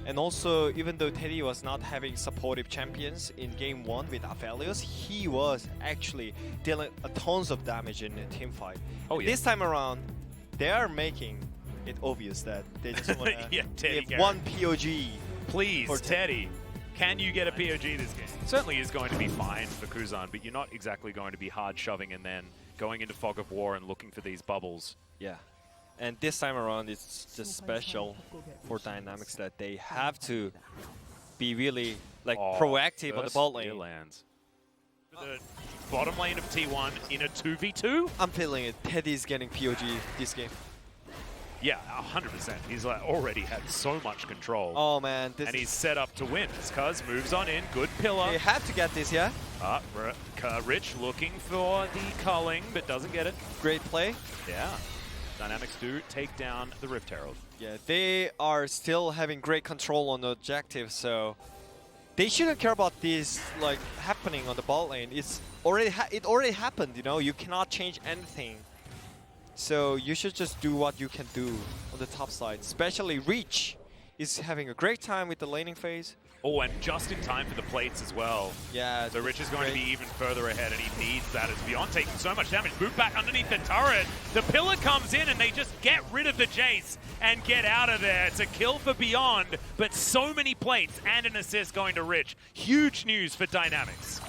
And also, even though Teddy was not having supportive champions in game 1 with Aphelios, he was actually dealing tons of damage in the team fight. Oh, yeah. This time around, they are making it obvious that they just want to give one POG. Please, for Teddy, can you get a POG this game? Certainly is going to be fine for Kuzan, but you're not exactly going to be hard shoving and then going into Fog of War and looking for these bubbles. Yeah. And this time around, it's just special for Dynamics that they have to be really proactive on the ball lane. Lands. The bottom lane of T1 in a 2v2? I'm feeling it. Teddy's getting POG this game. Yeah, 100%. He's already had so much control. Oh man, and he's set up to win. Cuzz moves on in, good pillar. They have to get this, yeah? Rich looking for the culling, but doesn't get it. Great play. Yeah. Dynamics do take down the Rift Herald. Yeah, they are still having great control on the objective, so they shouldn't care about this happening on the ball lane. It already happened, you know. You cannot change anything. So you should just do what you can do on the top side. Especially Reach is having a great time with the laning phase. Oh, and just in time for the plates as well. Yeah. So Rich is going to be even further ahead, and he needs that as Beyond taking so much damage. Move back underneath the turret. The pillar comes in, and they just get rid of the Jayce and get out of there. It's a kill for Beyond, but so many plates and an assist going to Rich. Huge news for Dynamics.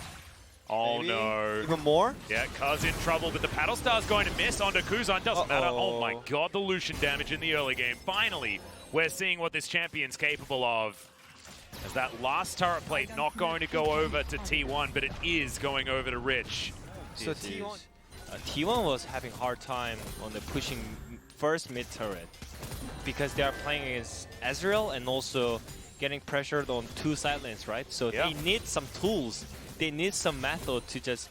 Oh, maybe no. Even more? Yeah, Cuzz in trouble, but the Paddle Star's going to miss onto Kuzan. Doesn't matter. Oh my god, the Lucian damage in the early game. Finally, we're seeing what this champion's capable of. As that last turret plate not going to go over to T1, but it is going over to Rich. So T1 was having a hard time on the pushing first mid turret because they are playing against Ezreal and also getting pressured on 2 side lanes, right? So they need some tools. They need some method to just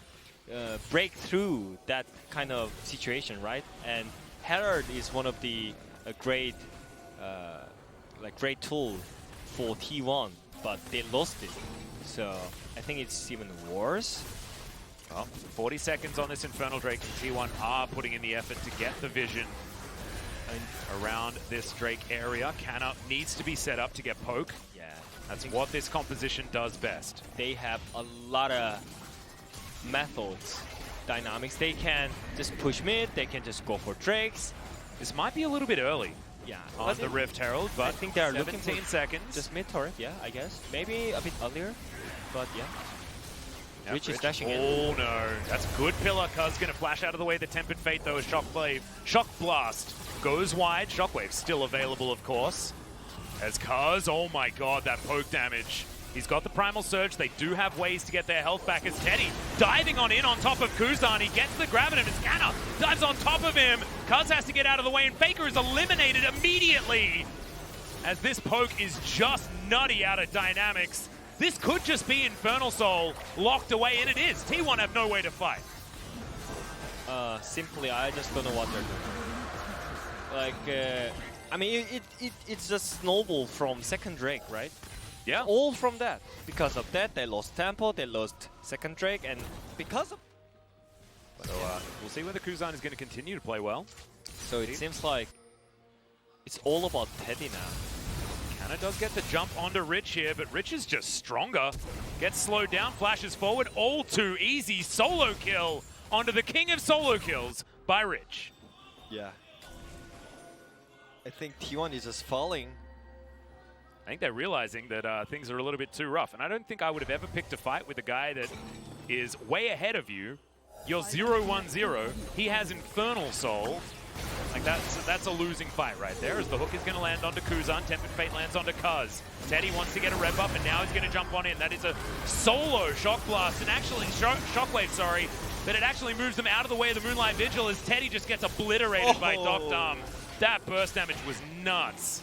break through that kind of situation, right? And Herald is one of the great tool for T1, but they lost it. So I think it's even worse. Well, 40 seconds on this Infernal Drake, and T1 are putting in the effort to get the vision around this Drake area. Canna needs to be set up to get poke. Yeah, that's what this composition does best. They have a lot of methods. Dynamics, they can just push mid, they can just go for Drakes. This might be a little bit early. Yeah, on the Rift Herald, but I think they are looking for 17 seconds. Just mid turret, yeah, I guess. Maybe a bit earlier, but yeah. Yep, Rich is dashing in. Oh no, that's good pillar. Cuzz gonna flash out of the way. The Tempered Fate though is Shock Blast goes wide. Shockwave still available, of course. As Cuzz, oh my god, that poke damage. He's got the Primal Surge. They do have ways to get their health back as Teddy diving on top of Kuzan. He gets the grab at him as Canna dives on top of him. Cuzz has to get out of the way, and Faker is eliminated immediately. As this poke is just nutty out of Dynamics. This could just be Infernal Soul locked away, and it is. T1 have no way to fight. Simply, I just don't know what they're doing. I mean, it's just snowball from second Drake, right? Yeah. All from that. Because of that, they lost tempo, they lost second Drake, and because of... So we'll see whether Kuzan is going to continue to play well. So it seems like it's all about Teddy now. Canna does get the jump onto Rich here, but Rich is just stronger. Gets slowed down, flashes forward, all too easy. Solo kill onto the king of solo kills by Rich. Yeah. I think T1 is just falling. I think they're realizing that things are a little bit too rough. And I don't think I would have ever picked a fight with a guy that is way ahead of you. You're 0-1-0. He has Infernal Soul. Like, that's a losing fight right there, as the hook is going to land onto Kuzan. Tempered Fate lands onto Cuzz. Teddy wants to get a rev up, and now he's going to jump on in. That is a solo Shock Blast, and actually, Shockwave, sorry. But it actually moves them out of the way of the Moonlight Vigil as Teddy just gets obliterated by deokdam. That burst damage was nuts.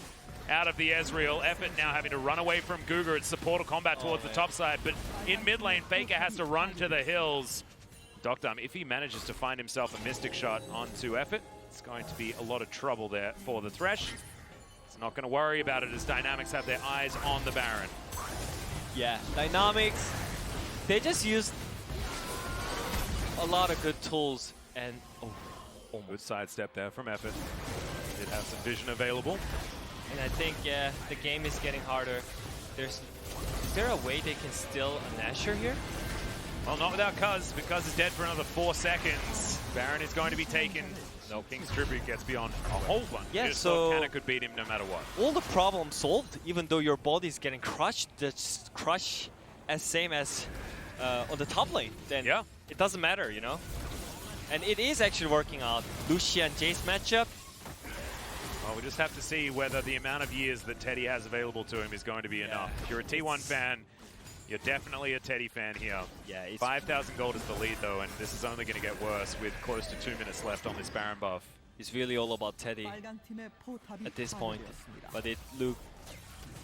Out of the Ezreal. Effort now having to run away from GuGer. It's supportal combat towards the top side, but in mid lane, Faker has to run to the hills. deokdam, if he manages to find himself a Mystic Shot onto Effort, it's going to be a lot of trouble there for the Thresh. It's not going to worry about it as Dynamics have their eyes on the Baron. Yeah, Dynamics, they just used a lot of good tools and... Good sidestep there from Effort. Did have some vision available. And I think, yeah, the game is getting harder. Is there a way they can steal a Nashor here? Well, not without Cuzz, but Cuzz is dead for another 4 seconds. Baron is going to be taken. No, King's Tribute gets beyond a whole bunch. Yeah, so Canna could beat him no matter what. All the problems solved, even though your body is getting crushed. Just crush as same as on the top lane. Then yeah, it doesn't matter, you know. And it is actually working out. Lucian Jayce matchup. Well, we just have to see whether the amount of years that Teddy has available to him is going to be enough. If you're a T1 fan, you're definitely a Teddy fan here. Yeah, 5,000 gold is the lead though, and this is only going to get worse with close to 2 minutes left on this Baron buff. It's really all about Teddy at this point, but it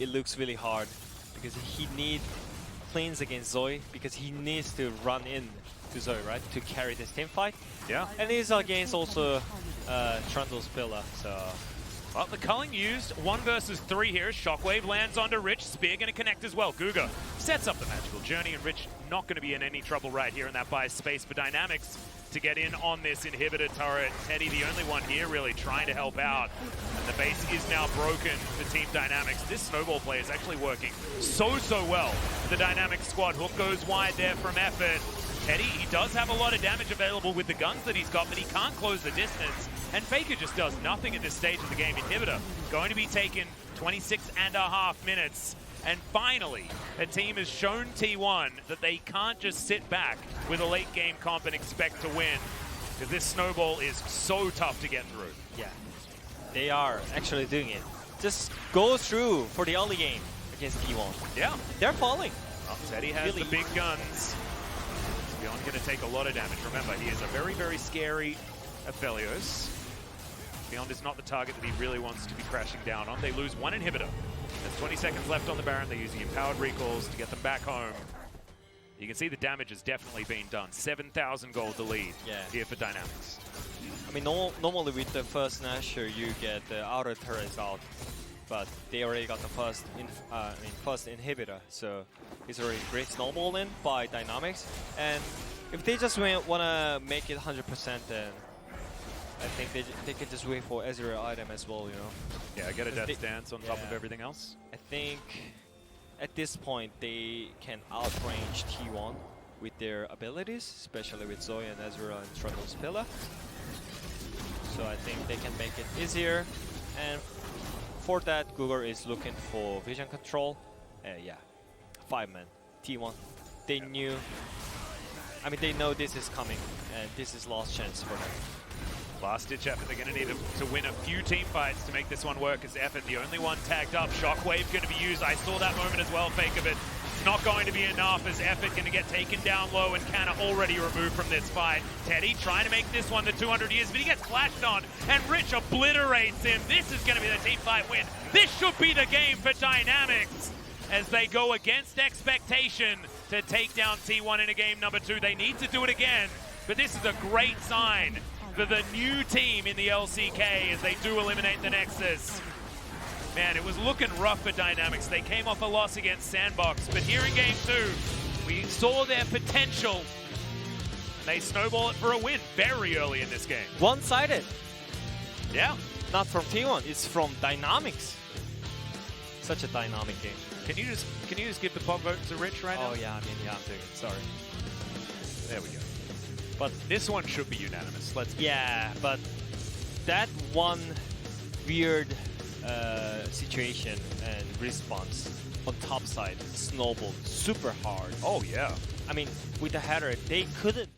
looks really hard because he needs cleans against Zoe because he needs to run in to Zoe, right, to carry this team fight. Yeah, and he's against also Trundle's pillar, so. Well, the culling used 1 versus 3 here. Shockwave lands onto Rich. Spear going to connect as well. GuGer sets up the magical journey, and Rich not going to be in any trouble right here, and that buys space for Dynamics to get in on this inhibitor turret. Teddy, the only one here really trying to help out, and the base is now broken for Team Dynamics. This snowball play is actually working so well. The Dynamics squad hook goes wide there from Effort. Teddy, he does have a lot of damage available with the guns that he's got, but he can't close the distance. And Faker just does nothing at this stage of the game. Inhibitor going to be taken 26.5 minutes. And finally, a team has shown T1 that they can't just sit back with a late game comp and expect to win. Because this snowball is so tough to get through. Yeah, they are actually doing it. Just go through for the early game against T1. Yeah. They're falling. Well, Teddy has the big guns. Beyond going to take a lot of damage. Remember, he is a very scary Aphelios. Beyond is not the target that he really wants to be crashing down on. They lose 1 inhibitor. There's 20 seconds left on the Baron. They're using empowered recalls to get them back home. You can see the damage has definitely been done. 7,000 gold the lead here for Dynamics. I mean, normally with the first Nashor, you get the outer turrets out, but they already got the first inhibitor, so it's already great snowball in by Dynamics. And if they just want to make it 100%, then I think they can just wait for Ezreal item as well, you know. Yeah, get a death dance on top of everything else. I think at this point they can outrange T1 with their abilities, especially with Zoe and Ezreal and Trundle's pillar. So I think they can make it easier. And for that, GuGer is looking for vision control. Yeah, 5-man T1. They knew. I mean, they know this is coming, and this is last chance for them. Last-ditch effort. They're going to need to win a few team fights to make this one work as Effort, the only one tagged up. Shockwave going to be used. I saw that moment as well, Faker, but it's not going to be enough as Effort going to get taken down low and Canna already removed from this fight. Teddy trying to make this one the 200 years, but he gets flashed on and Rich obliterates him. This is going to be the team fight win. This should be the game for Dynamics as they go against expectation to take down T1 in a game number 2. They need to do it again, but this is a great sign for the new team in the LCK as they do eliminate the Nexus. Man, it was looking rough for Dynamics. They came off a loss against Sandbox, but here in game 2, we saw their potential. They snowball it for a win very early in this game. One-sided. Yeah. Not from T1, it's from Dynamics. Such a dynamic game. Can you just give the pop vote to Rich right now? Oh yeah, I mean, yeah, I'm doing it, sorry. There we go. But this one should be unanimous. Yeah, but that one weird situation and response on top side snowballed super hard. Oh yeah. I mean, with the header, they couldn't